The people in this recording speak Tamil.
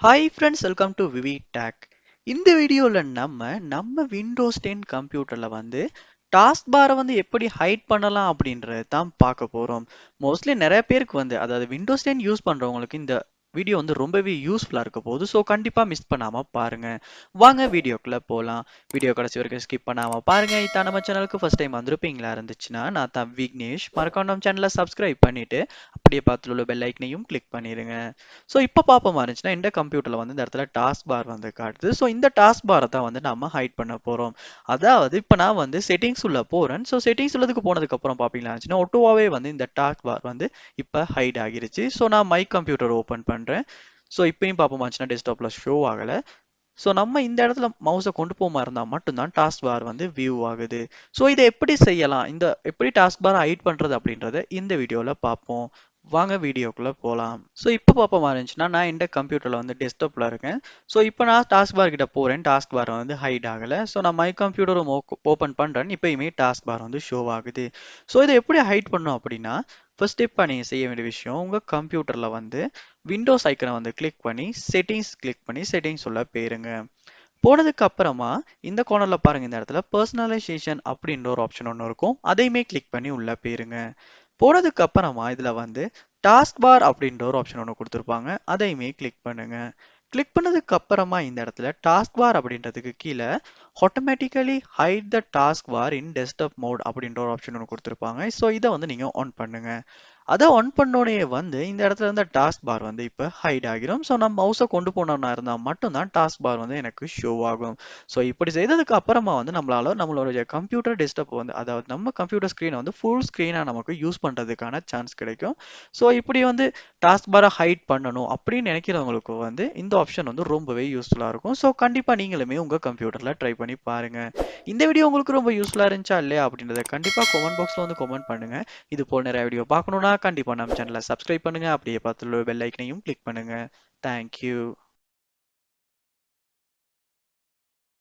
Hi friends, welcome to VividTech. இந்த வீடியோல நம்ம விண்டோஸ் 10 கம்ப்யூட்டர்ல டாஸ்க் பாரை எப்படி ஹைட் பண்ணலாம் அப்படின்றத தான் பார்க்க போறோம். மோஸ்ட்லி நிறைய பேருக்கு அதாவது விண்டோஸ் 10 யூஸ் பண்றவங்களுக்கு இந்த வீடியோ ரொம்பவே யூஸ்ஃபுல்லா இருக்க போகுது. ஸோ கண்டிப்பா மிஸ் பண்ணாம பாருங்க. வாங்க வீடியோக்குள்ள போலாம். வீடியோ கடைசி வரைக்கும் ஸ்கிப் பண்ணாம பாருங்க. இதான் நம்ம சேனலுக்கு ஃபர்ஸ்ட் டைம் வந்திருப்பீங்களா இருந்துச்சுன்னா நான் தான் விக்னேஷ். மறக்காம நம்ம சேனலை சப்ஸ்கிரைப் பண்ணிட்டு அப்படியே பார்த்துட்டு உள்ள பெல் ஐக்கனையும் கிளிக் பண்ணிருங்க. ஸோ இப்போ பார்ப்போமா இருந்துச்சுன்னா இந்த கம்ப்யூட்டரில் இந்த இடத்துல டாஸ்க் பார் காட்டுது. ஸோ இந்த டாஸ்க் பாரை தான் நம்ம ஹைட் பண்ண போகிறோம். அதாவது இப்போ நான் செட்டிங்ஸ் உள்ள போகிறேன். ஸோ செட்டிங்ஸ் உள்ளதுக்கு போனதுக்கு அப்புறம் பார்த்தீங்களா இருந்துச்சுன்னா ஒட்டுவாவே இந்த டாஸ்க் பார் இப்போ ஹைட் ஆகிருச்சு. ஸோ நான் மை கம்ப்யூட்டர் ஓப்பன் பண்ணுறேன். ஸோ இப்பயும் பார்ப்போமாச்சுன்னா டெஸ்க்டாப்பில் ஷோ ஆகலை. ஸோ நம்ம இந்த இடத்துல மவுஸை கொண்டு போகாம இருந்தால் மட்டும்தான் டாஸ்க் பார் வியூ ஆகுது. ஸோ இதை எப்படி செய்யலாம், இந்த எப்படி டாஸ்க் பார் ஹைட் பண்ணுறது அப்படின்றத இந்த வீடியோவில் பார்ப்போம். வாங்க வீடியோக்குள்ளே போகலாம். ஸோ இப்போ பார்ப்போமா இருந்துச்சுன்னா நான் இந்த கம்ப்யூட்டரில் டெஸ்க்டாப்பில் இருக்கேன். ஸோ இப்போ நான் டாஸ்க் பார் கிட்ட போகிறேன். டாஸ்க் பார் ஹைட் ஆகலை. ஸோ நான் மை கம்ப்யூட்டரும் ஓப்பன் பண்ணுறேன். இப்போயுமே டாஸ்க் பார் ஷோ ஆகுது. ஸோ இதை எப்படி ஹைட் பண்ணோம் அப்படின்னா ஃபர்ஸ்ட் ஸ்டெப்பாக நீங்கள் செய்ய வேண்டிய விஷயம், உங்கள் கம்ப்யூட்டரில் விண்டோஸ் ஐக்கனை கிளிக் பண்ணி செட்டிங்ஸ் கிளிக் பண்ணி செட்டிங்ஸ் உள்ள போயிருங்க. போனதுக்கு அப்புறமா இந்த கார்னர்ல பாருங்க, இந்த இடத்துல பர்சனலைசேஷன் அப்படின்ற ஒரு ஆப்ஷன் ஒன்று இருக்கும். அதையுமே கிளிக் பண்ணி உள்ள போயிருங்க. போனதுக்கு அப்புறமா இதுல டாஸ்க் பார் அப்படின்ற ஒரு ஆப்ஷன் ஒன்று கொடுத்துருப்பாங்க. அதையுமே கிளிக் பண்ணுங்க. கிளிக் பண்ணதுக்கு அப்புறமா இந்த இடத்துல டாஸ்க் பார் அப்படின்றதுக்கு கீழே automatically hide the task bar in desktop mode அப்படின்ற ஒரு ஆப்ஷன் ஒன்று கொடுத்துருப்பாங்க. ஸோ இதை நீங்க ஆன் பண்ணுங்க. அதை ஆன் பண்ணோடனே இந்த இடத்துல டாஸ்க் பார் இப்போ ஹைட் ஆகிரும். ஸோ நம்ம மவுஸை கொண்டு போனோம்னா இருந்தால் மட்டும்தான் டாஸ்க் பார் எனக்கு ஷோ ஆகும். ஸோ இப்படி செய்ததுக்கு அப்புறமா நம்மளால நம்மளுடைய கம்ப்யூட்டர் டெஸ்க்டாப் அதாவது நம்ம கம்ப்யூட்டர் ஸ்க்ரீனை ஃபுல் ஸ்க்ரீனாக நமக்கு யூஸ் பண்ணுறதுக்கான சான்ஸ் கிடைக்கும். ஸோ இப்படி டாஸ்க் பாரை ஹைட் பண்ணணும் அப்படின்னு நினைக்கிறவங்களுக்கு இந்த ஆப்ஷன் ரொம்பவே யூஸ்ஃபுல்லாக இருக்கும். ஸோ கண்டிப்பாக நீங்களுமே உங்கள் கம்ப்யூட்டரில் ட்ரை பண்ணி பாருங்க. இந்த வீடியோ உங்களுக்கு ரொம்ப யூஸ்ஃபுல்லாக இருந்துச்சா இல்லையா அப்படின்றத கண்டிப்பாக கமெண்ட் பாக்ஸில் கமெண்ட் பண்ணுங்க. இது போல் நிறைய வீடியோ பார்க்கணுன்னா கண்டிப்பாக நம்ம சேனலை சப்ஸ்கிரைப் பண்ணுங்க. அப்படியே பார்த்துள்ள பெல் ஐக்கனையும் கிளிக் பண்ணுங்க. தேங்க்யூ.